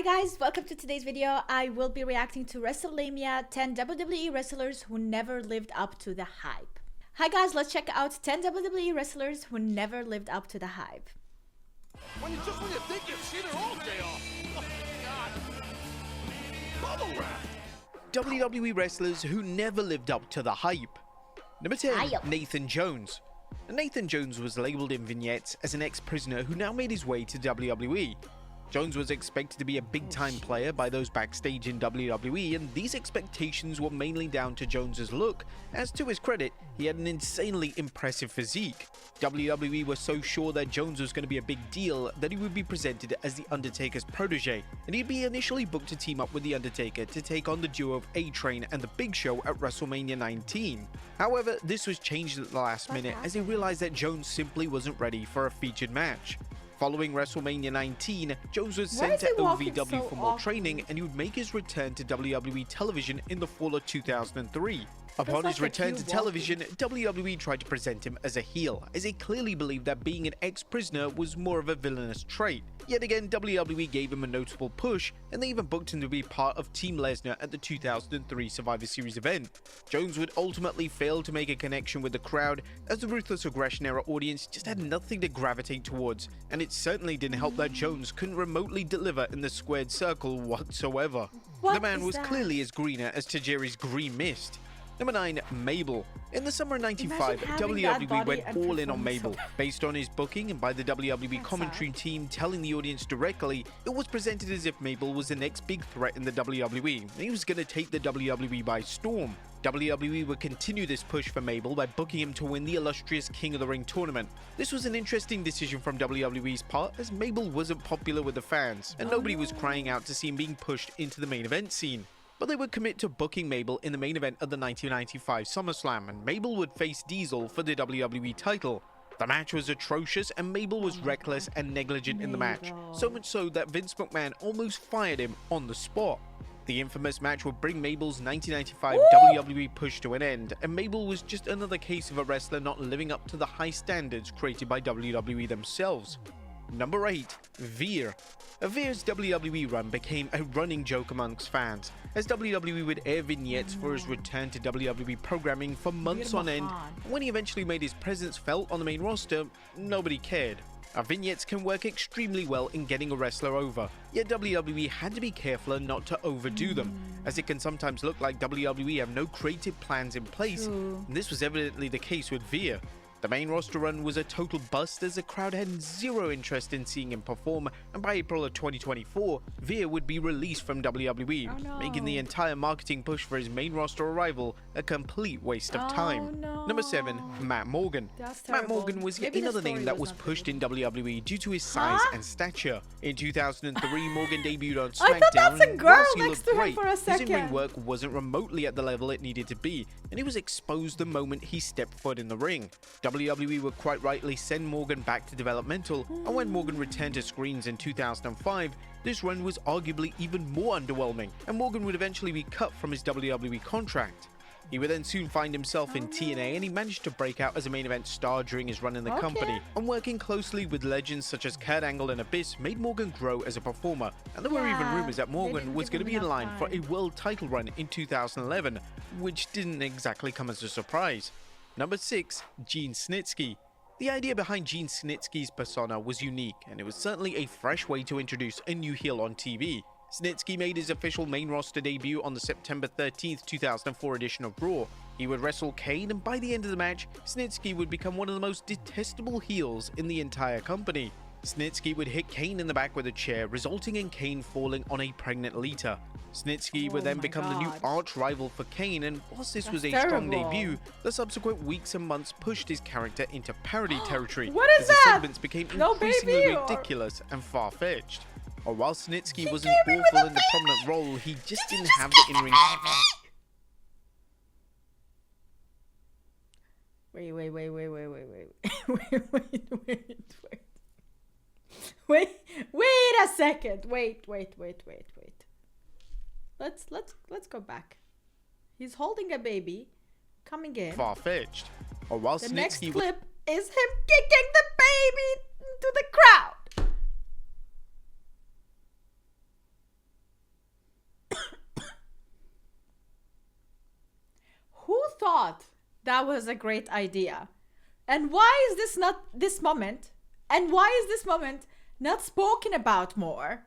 Hi guys, welcome to today's video. I will be reacting to Wrestlelamia 10 WWE wrestlers who never lived up to the hype. Hi guys, let's check out 10 WWE wrestlers who never lived up to the hype. When you think you've seen it all day off. Oh my god. Bubble wrap. WWE wrestlers who never lived up to the hype. Number 10, Nathan Jones. Nathan Jones was labeled in vignettes as an ex-prisoner who now made his way to WWE. Jones was expected to be a big-time player by those backstage in WWE, and these expectations were mainly down to Jones's look, as to his credit, he had an insanely impressive physique. WWE were so sure that Jones was going to be a big deal that he would be presented as The Undertaker's protege, and he'd be initially booked to team up with The Undertaker to take on the duo of A-Train and The Big Show at WrestleMania 19. However, this was changed at the last minute as they realized that Jones simply wasn't ready for a featured match. Following WrestleMania 19, Jones was sent to OVW for more training, and he would make his return to WWE television in the fall of 2003. Upon his return to television, WWE tried to present him as a heel, as they clearly believed that being an ex-prisoner was more of a villainous trait. Yet again, WWE gave him a notable push, and they even booked him to be part of Team Lesnar at the 2003 Survivor Series event. Jones would ultimately fail to make a connection with the crowd, as the Ruthless Aggression era audience just had nothing to gravitate towards, and it certainly didn't help that Jones couldn't remotely deliver in the squared circle whatsoever. The man was clearly as greener as Tajiri's green mist. Number 9, Mabel. In the summer of '95, WWE went all in on Mabel. Based on his booking and by the WWE commentary team telling the audience directly, it was presented as if Mabel was the next big threat in the WWE, and he was going to take the WWE by storm. WWE would continue this push for Mabel by booking him to win the illustrious King of the Ring tournament. This was an interesting decision from WWE's part, as Mabel wasn't popular with the fans, and nobody was crying out to see him being pushed into the main event scene. But they would commit to booking Mabel in the main event of the 1995 SummerSlam, and Mabel would face Diesel for the WWE title. The match was atrocious, and Mabel was reckless and negligent in the match, so much so that Vince McMahon almost fired him on the spot. The infamous match would bring Mabel's 1995 WWE push to an end, and Mabel was just another case of a wrestler not living up to the high standards created by WWE themselves. Number 8, Veer. Veer's WWE run became a running joke amongst fans, as WWE would air vignettes for his return to WWE programming for months on end. When he eventually made his presence felt on the main roster, nobody cared. Vignettes can work extremely well in getting a wrestler over, yet WWE had to be careful not to overdo them, as it can sometimes look like WWE have no creative plans in place, and this was evidently the case with Veer. The main roster run was a total bust, as the crowd had zero interest in seeing him perform, and by April of 2024, Veer would be released from WWE, making the entire marketing push for his main roster arrival a complete waste of time. Number 7, Matt Morgan. Matt Morgan was yet another name that was pushed in WWE due to his size and stature. In 2003, Morgan debuted on SmackDown, and whilst he looked great, his in-ring work wasn't remotely at the level it needed to be, and he was exposed the moment he stepped foot in the ring. WWE would quite rightly send Morgan back to developmental, and when Morgan returned to screens in 2005, this run was arguably even more underwhelming, and Morgan would eventually be cut from his WWE contract. He would then soon find himself in TNA, and he managed to break out as a main event star during his run in the company, and working closely with legends such as Kurt Angle and Abyss made Morgan grow as a performer, and there were even rumors that Morgan was going to be in line for a world title run in 2011, which didn't exactly come as a surprise. Number 6, Gene Snitsky. The idea behind Gene Snitsky's persona was unique, and it was certainly a fresh way to introduce a new heel on TV. Snitsky made his official main roster debut on the September 13th, 2004 edition of Raw. He would wrestle Kane, and by the end of the match, Snitsky would become one of the most detestable heels in the entire company. Snitsky would hit Kane in the back with a chair, resulting in Kane falling on a pregnant Lita. Snitsky would then become the new arch rival for Kane, and whilst this was a strong debut, the subsequent weeks and months pushed his character into parody territory, as his segments became increasingly ridiculous and far-fetched. Or while Snitsky wasn't awful in the prominent role, he just didn't have the in-ring. Wait a second. Wait. Let's go back. He's holding a baby, coming in. Far-fetched. Or while the Snitsky next clip is him kicking the baby to the crowd. thought that was a great idea? And why is this not this moment? And why is this moment not spoken about more?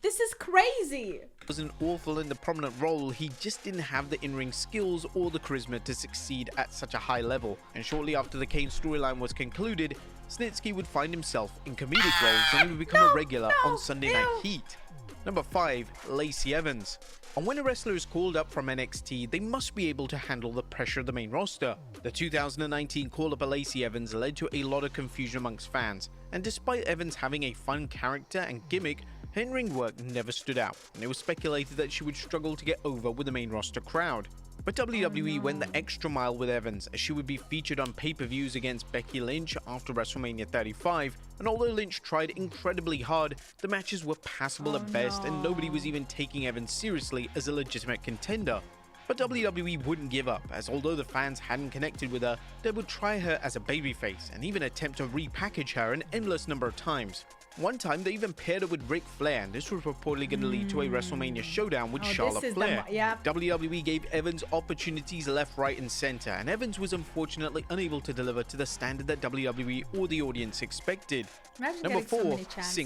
This is crazy. Wasn't awful in the prominent role, he just didn't have the in-ring skills or the charisma to succeed at such a high level. And shortly after the Kane storyline was concluded, Snitsky would find himself in comedic roles and would become a regular on Sunday Night Heat. Number 5. Lacey Evans. And when a wrestler is called up from NXT, they must be able to handle the pressure of the main roster. The 2019 call-up of Lacey Evans led to a lot of confusion amongst fans, and despite Evans having a fun character and gimmick, her in-ring work never stood out, and it was speculated that she would struggle to get over with the main roster crowd. But WWE went the extra mile with Evans, as she would be featured on pay-per-views against Becky Lynch after WrestleMania 35, and although Lynch tried incredibly hard, the matches were passable at best, and nobody was even taking Evans seriously as a legitimate contender. But WWE wouldn't give up, as although the fans hadn't connected with her, they would try her as a babyface and even attempt to repackage her an endless number of times. One time they even paired her with Ric Flair, and this was reportedly going to lead to a WrestleMania showdown with Charlotte Flair. WWE gave Evans opportunities left, right and center, and Evans was unfortunately unable to deliver to the standard that WWE or the audience expected. Number 4.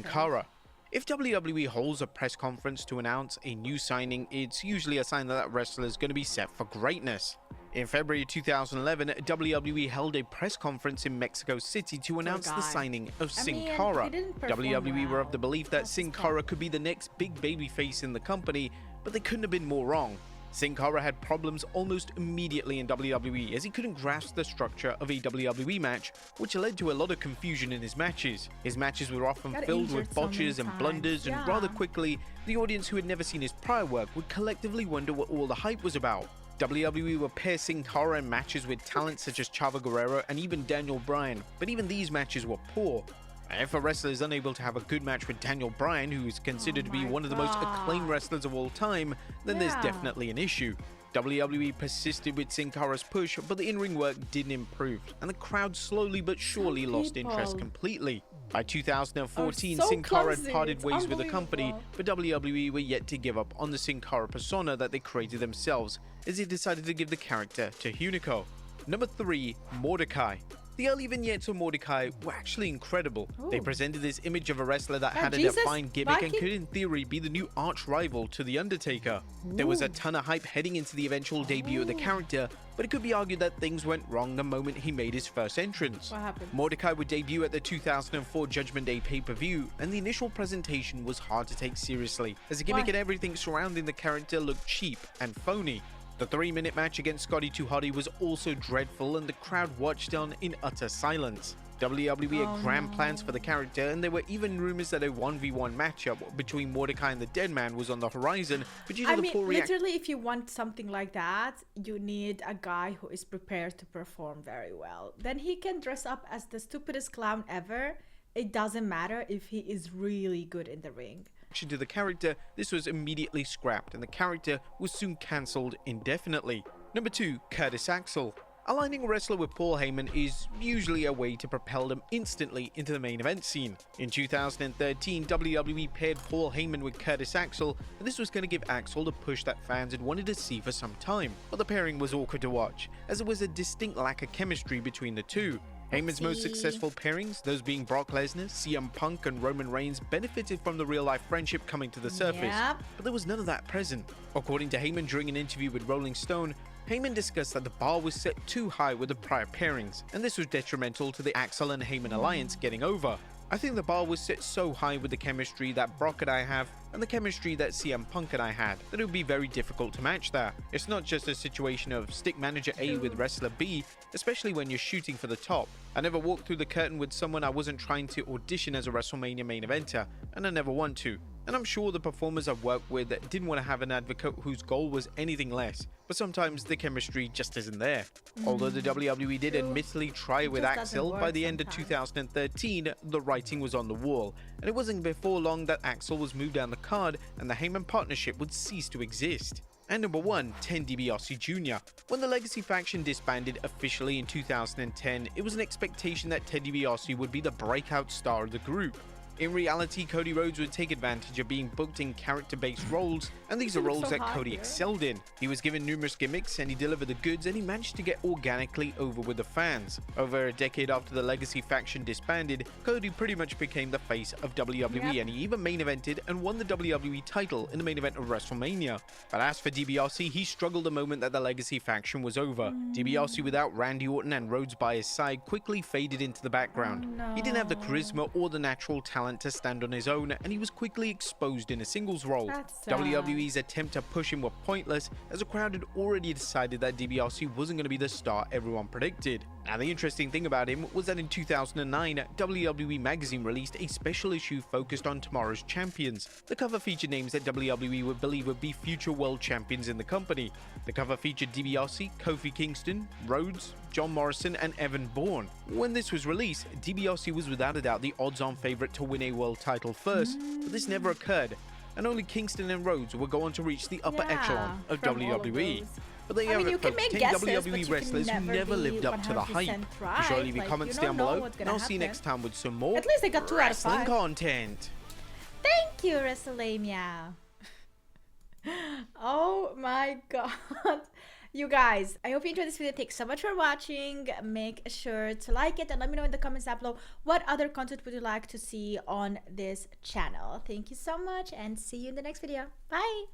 Cara. If WWE holds a press conference to announce a new signing, it's usually a sign that that wrestler is going to be set for greatness. In February 2011, WWE held a press conference in Mexico City to announce the signing of Cara. WWE were of the belief that Cara could be the next big babyface in the company, but they couldn't have been more wrong. Cara had problems almost immediately in WWE, as he couldn't grasp the structure of a WWE match, which led to a lot of confusion in his matches. His matches were often filled with botches and blunders, and rather quickly, the audience who had never seen his prior work would collectively wonder what all the hype was about. WWE were pair Cara in matches with talent such as Chavo Guerrero and even Daniel Bryan, but even these matches were poor. If a wrestler is unable to have a good match with Daniel Bryan, who is considered to be one of the most acclaimed wrestlers of all time, then there's definitely an issue. WWE persisted with Cara's push, but the in-ring work didn't improve, and the crowd slowly but surely lost interest completely. By 2014, Cara had parted ways with the company, but WWE were yet to give up on the Cara persona that they created themselves, as they decided to give the character to Hunico. Number 3. Mordecai. The early vignettes of Mordecai were actually incredible. They presented this image of a wrestler that had a defined gimmick and could in theory be the new arch rival to The Undertaker. There was a ton of hype heading into the eventual debut of the character, but it could be argued that things went wrong the moment he made his first entrance. What happened? Mordecai would debut at the 2004 Judgment Day pay-per-view, and the initial presentation was hard to take seriously, as the gimmick and everything surrounding the character looked cheap and phony. The 3-minute match against Scotty 2 Hotty was also dreadful, and the crowd watched on in utter silence. WWE had grand plans for the character, and there were even rumors that a 1v1 matchup between Mordecai and the Dead Man was on the horizon, but due to the poor reaction... literally, if you want something like that, you need a guy who is prepared to perform very well. Then he can dress up as the stupidest clown ever. It doesn't matter if he is really good in the ring. To the character, this was immediately scrapped, and the character was soon cancelled indefinitely. Number 2. Curtis Axel. Aligning a wrestler with Paul Heyman is usually a way to propel them instantly into the main event scene. In 2013, WWE paired Paul Heyman with Curtis Axel, and this was going to give Axel the push that fans had wanted to see for some time. But the pairing was awkward to watch, as there was a distinct lack of chemistry between the two. Heyman's most successful pairings, those being Brock Lesnar, CM Punk and Roman Reigns, benefited from the real-life friendship coming to the surface, but there was none of that present. According to Heyman during an interview with Rolling Stone, Heyman discussed that the bar was set too high with the prior pairings, and this was detrimental to the Axel and Heyman alliance getting over. I think the bar was set so high with the chemistry that Brock and I have, and the chemistry that CM Punk and I had, that it would be very difficult to match that. It's not just a situation of stick manager A with wrestler B, especially when you're shooting for the top. I never walked through the curtain with someone I wasn't trying to audition as a WrestleMania main eventer, and I never want to. And I'm sure the performers I've worked with didn't want to have an advocate whose goal was anything less, but sometimes the chemistry just isn't there. Although the WWE did admittedly try with Axel, by the end of 2013, the writing was on the wall, and it wasn't before long that Axel was moved down the card and the Heyman partnership would cease to exist. And number 1, Ted DiBiase Jr. When the Legacy faction disbanded officially in 2010, it was an expectation that Ted DiBiase would be the breakout star of the group. In reality, Cody Rhodes would take advantage of being booked in character-based roles, and these are roles that Cody excelled in. He was given numerous gimmicks, and he delivered the goods, and he managed to get organically over with the fans. Over a decade after the Legacy faction disbanded, Cody pretty much became the face of WWE, and he even main evented and won the WWE title in the main event of WrestleMania. But as for DiBiase, he struggled the moment that the Legacy faction was over. DiBiase, without Randy Orton and Rhodes by his side, quickly faded into the background. He didn't have the charisma or the natural talent to stand on his own, and he was quickly exposed in a singles role. WWE's attempt to push him were pointless, as the crowd had already decided that DiBiase wasn't going to be the star everyone predicted. Now, the interesting thing about him was that in 2009, WWE Magazine released a special issue focused on tomorrow's champions. The cover featured names that WWE would believe would be future world champions in the company. The cover featured DiBiase, Kofi Kingston, Rhodes, John Morrison, and Evan Bourne. When this was released, DiBiase was without a doubt the odds-on favorite to win a world title first, but this never occurred, and only Kingston and Rhodes would go on to reach the upper echelon of WWE. But there you have it, folks, 10 WWE wrestlers who never lived up to the hype. Be sure to leave your comments down below, and I'll see you next time with some more At least I got 2 out of wrestling 5 content. Thank you, Wrestlelamia. Oh my god. You guys, I hope you enjoyed this video. Thanks so much for watching. Make sure to like it and let me know in the comments down below what other content would you like to see on this channel. Thank you so much and see you in the next video. Bye.